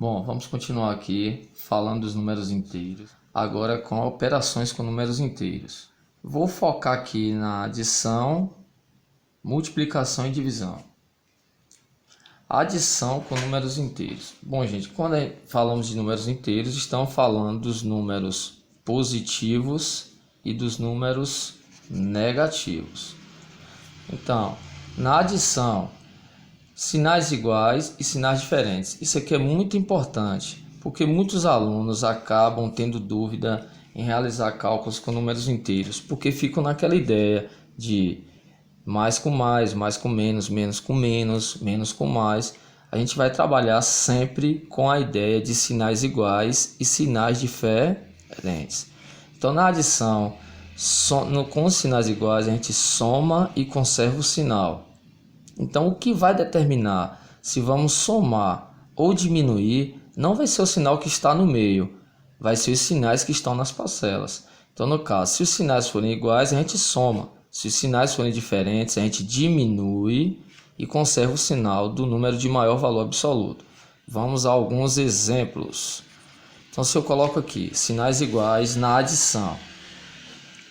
Bom, vamos continuar aqui falando dos números inteiros, agora com operações com números inteiros. Vou focar aqui na adição, multiplicação e divisão. Adição com números inteiros. Bom, gente, quando falamos de números inteiros, estamos falando dos números positivos e dos números negativos. Então, na adição, sinais iguais e sinais diferentes. Isso aqui é muito importante, porque muitos alunos acabam tendo dúvida em realizar cálculos com números inteiros, porque ficam naquela ideia de mais com mais, mais com menos, menos com menos, menos com mais. A gente vai trabalhar sempre com a ideia de sinais iguais e sinais diferentes. Então, na adição, com os sinais iguais, a gente soma e conserva o sinal. Então, o que vai determinar se vamos somar ou diminuir não vai ser o sinal que está no meio, vai ser os sinais que estão nas parcelas. Então, no caso, se os sinais forem iguais, a gente soma. Se os sinais forem diferentes, a gente diminui e conserva o sinal do número de maior valor absoluto. Vamos a alguns exemplos. Então, se eu coloco aqui sinais iguais na adição,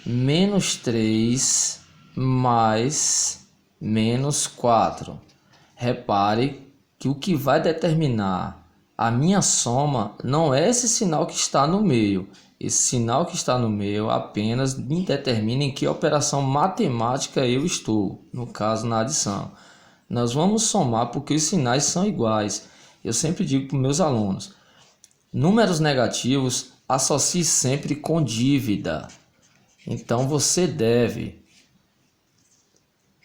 menos 3 mais menos 4. Repare que o que vai determinar a minha soma não é esse sinal que está no meio. Esse sinal que está no meio apenas me determina em que operação matemática eu estou, no caso na adição. Nós vamos somar porque os sinais são iguais. Eu sempre digo para os meus alunos, números negativos associe sempre com dívida. Então você deve.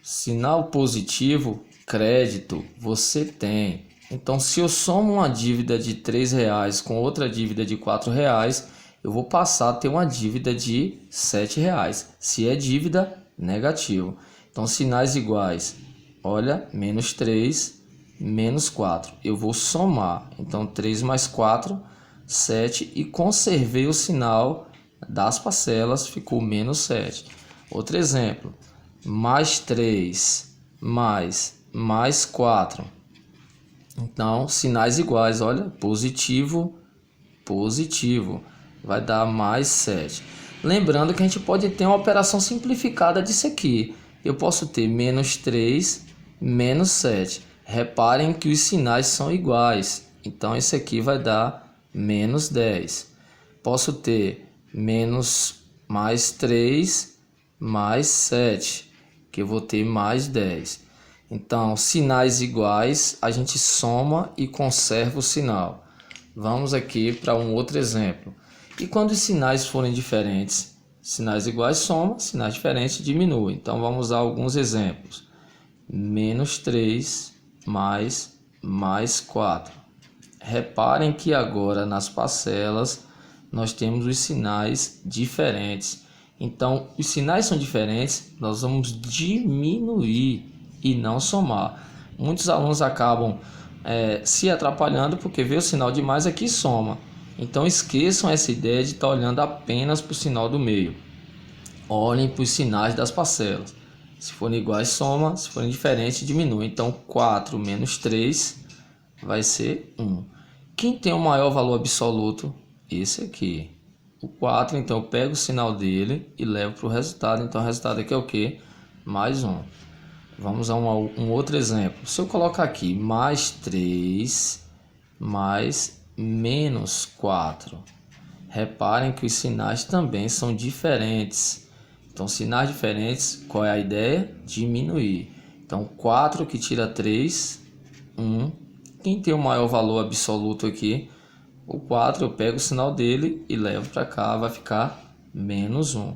Sinal positivo, crédito, você tem. Então, se eu somo uma dívida de R$3 com outra dívida de R$4, eu vou passar a ter uma dívida de R$7. Se é dívida, negativo. Então, sinais iguais. Olha, menos 3, menos 4. Eu vou somar. Então, 3 mais 4, 7. E conservei o sinal das parcelas, ficou menos 7. Outro exemplo. Mais 3, mais 4. Então, sinais iguais, olha, positivo, positivo, vai dar mais 7. Lembrando que a gente pode ter uma operação simplificada disso aqui. Eu posso ter menos 3, menos 7. Reparem que os sinais são iguais. Então, esse aqui vai dar menos 10. Posso ter menos mais 3, mais 7. Que eu vou ter mais 10. Então, sinais iguais, a gente soma e conserva o sinal. Vamos aqui para um outro exemplo. E quando os sinais forem diferentes? Sinais iguais soma, sinais diferentes diminui. Então, vamos a alguns exemplos. Menos 3 mais 4. Reparem que agora nas parcelas nós temos os sinais diferentes. Então, os sinais são diferentes, nós vamos diminuir e não somar. Muitos alunos acabam se atrapalhando porque vê o sinal de mais aqui e soma. Então, esqueçam essa ideia de estar olhando apenas para o sinal do meio. Olhem para os sinais das parcelas. Se forem iguais, soma. Se forem diferentes, diminui. Então, 4 menos 3 vai ser 1. Quem tem o maior valor absoluto? Esse aqui. O 4, então eu pego o sinal dele e levo para o resultado. Então o resultado aqui é o que? Mais 1. Vamos a um outro exemplo. Se eu colocar aqui mais 3 mais menos 4. Reparem que os sinais também são diferentes. Então sinais diferentes, qual é a ideia? Diminuir. Então 4 que tira 3, 1. Quem tem o maior valor absoluto aqui? O 4 eu pego o sinal dele e levo para cá, vai ficar menos 1.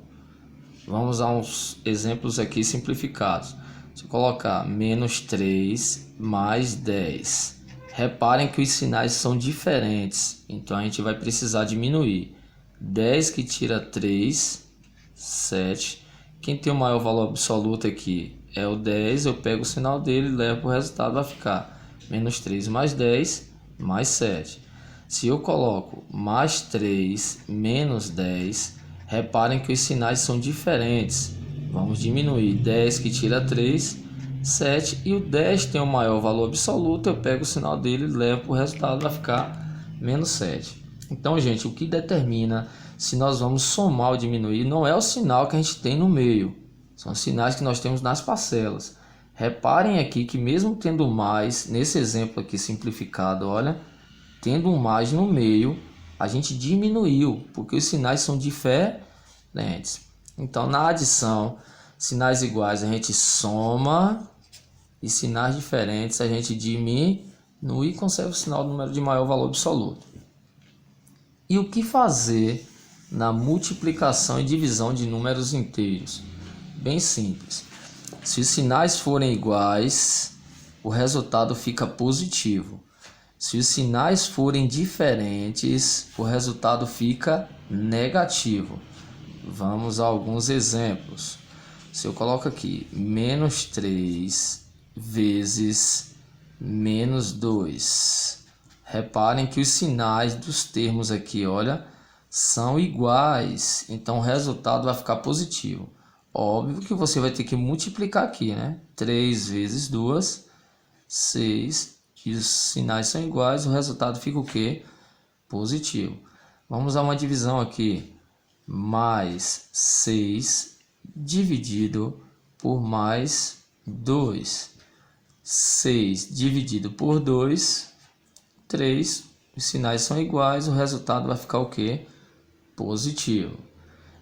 Vamos a uns exemplos aqui simplificados. Se eu colocar menos 3 mais 10. Reparem que os sinais são diferentes, então a gente vai precisar diminuir. 10 que tira 3, 7. Quem tem o maior valor absoluto aqui é o 10, eu pego o sinal dele e levo para o resultado, vai ficar menos 3 mais 10 mais 7. Se eu coloco mais 3 menos 10, reparem que os sinais são diferentes. Vamos diminuir 10 que tira 3, 7. E o 10 tem o maior valor absoluto, eu pego o sinal dele e levo para o resultado, vai ficar menos 7. Então, gente, o que determina se nós vamos somar ou diminuir não é o sinal que a gente tem no meio, são os sinais que nós temos nas parcelas. Reparem aqui que mesmo tendo mais, nesse exemplo aqui simplificado, olha, tendo um mais no meio, a gente diminuiu, porque os sinais são diferentes. Então, na adição, sinais iguais a gente soma e sinais diferentes a gente diminui e conserva o sinal do número de maior valor absoluto. E o que fazer na multiplicação e divisão de números inteiros? Bem simples. Se os sinais forem iguais, o resultado fica positivo. Se os sinais forem diferentes, o resultado fica negativo. Vamos a alguns exemplos. Se eu coloco aqui menos 3 vezes menos 2. Reparem que os sinais dos termos aqui, olha, são iguais. Então o resultado vai ficar positivo. Óbvio que você vai ter que multiplicar aqui, né? 3 vezes 2, 6. E os sinais são iguais, o resultado fica o quê? Positivo. Vamos a uma divisão aqui. Mais 6 dividido por mais 2. 6 dividido por 2, 3. Os sinais são iguais, o resultado vai ficar o quê? Positivo.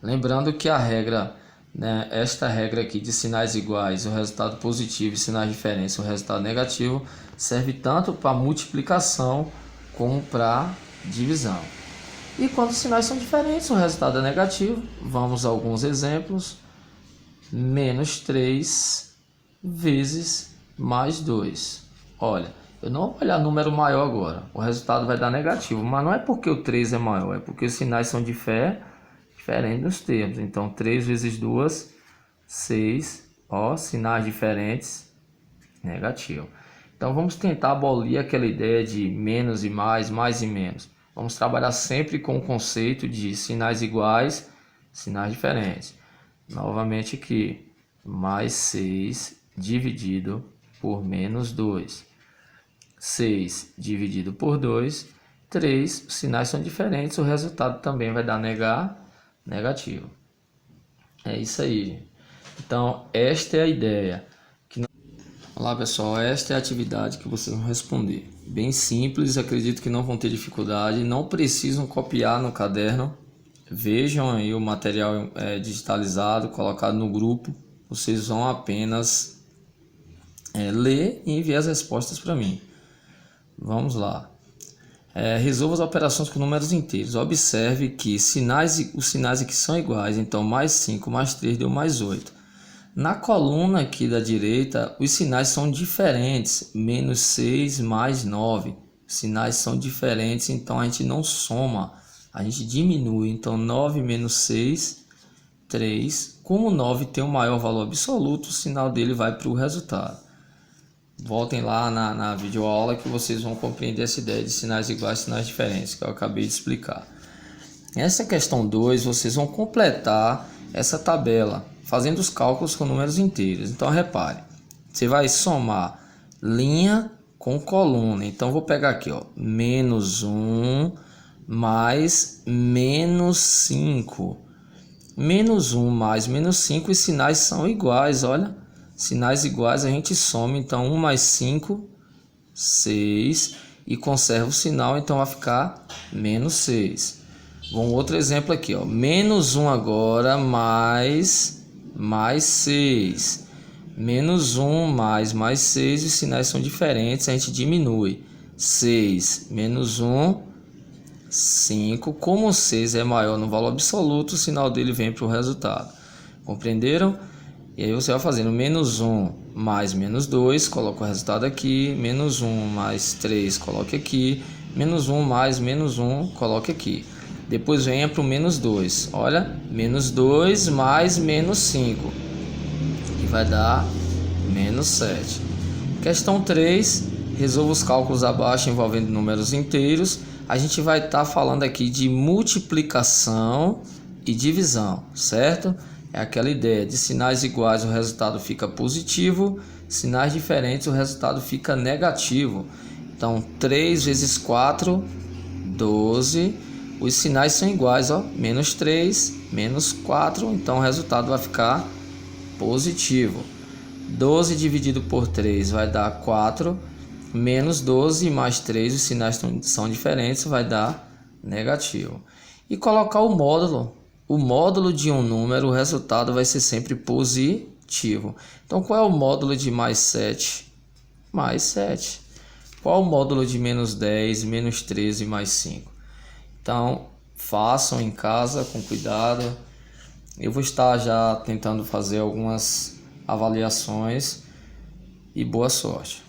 Lembrando que a regra, né, esta regra aqui de sinais iguais, o resultado positivo, e sinais diferentes, o resultado negativo, serve tanto para multiplicação como para divisão. E quando os sinais são diferentes, o resultado é negativo. Vamos a alguns exemplos. Menos 3 vezes mais 2. Olha, eu não vou olhar número maior agora. O resultado vai dar negativo, mas não é porque o 3 é maior, é porque os sinais são diferentes nos termos. Então, 3 vezes 2, 6. Ó, sinais diferentes, negativo. Então, vamos tentar abolir aquela ideia de menos e mais e menos. Vamos trabalhar sempre com o conceito de sinais iguais, sinais diferentes. Novamente aqui, mais 6 dividido por menos 2. 6 dividido por 2, 3. Os sinais são diferentes, o resultado também vai dar negativo. É isso aí. Então, esta é a ideia. Olá pessoal, esta é a atividade que vocês vão responder. Bem simples, acredito que não vão ter dificuldade, não precisam copiar no caderno. Vejam aí o material digitalizado, colocado no grupo. Vocês vão apenas ler e enviar as respostas para mim. Vamos lá. Resolva as operações com números inteiros. Observe que os sinais aqui são iguais, então mais 5 mais 3 deu mais 8. Na coluna aqui da direita, os sinais são diferentes, menos 6 mais 9. Os sinais são diferentes, então a gente não soma, a gente diminui. Então 9 menos 6, 3. Como 9 tem o maior valor absoluto, o sinal dele vai para o resultado. Voltem lá na videoaula que vocês vão compreender essa ideia de sinais iguais e sinais diferentes, que eu acabei de explicar. Essa questão 2, vocês vão completar essa tabela, fazendo os cálculos com números inteiros. Então, repare, você vai somar linha com coluna. Então, vou pegar aqui, ó, menos 1 mais menos 5. Menos 1 mais menos 5, os sinais são iguais, olha. Sinais iguais a gente soma, então 1 mais 5, 6. E conserva o sinal, então vai ficar menos 6. Bom, outro exemplo aqui, ó, menos 1 agora mais 6. Menos 1 mais 6, os sinais são diferentes, a gente diminui. 6 menos 1, 5. Como o 6 é maior no valor absoluto, o sinal dele vem para o resultado. Compreenderam? E aí você vai fazendo menos 1 mais menos 2, coloca o resultado aqui. Menos 1 mais 3, coloque aqui. Menos 1 mais menos 1, coloque aqui. Depois venha para o menos 2. Olha, menos 2 mais menos 5. E vai dar menos 7. Questão 3. Resolva os cálculos abaixo envolvendo números inteiros. A gente vai estar falando aqui de multiplicação e divisão, certo? É aquela ideia de sinais iguais, o resultado fica positivo. Sinais diferentes, o resultado fica negativo. Então, 3 vezes 4... 12. Os sinais são iguais, ó. Menos 3, menos 4. Então o resultado vai ficar positivo. 12 dividido por 3 vai dar 4. Menos 12 mais 3, os sinais são diferentes, vai dar negativo. E colocar o módulo. O módulo de um número, o resultado vai ser sempre positivo. Então qual é o módulo de mais 7? Mais 7. Qual o módulo de menos 10, menos 13 mais 5? Então, façam em casa com cuidado. Eu vou estar já tentando fazer algumas avaliações e boa sorte.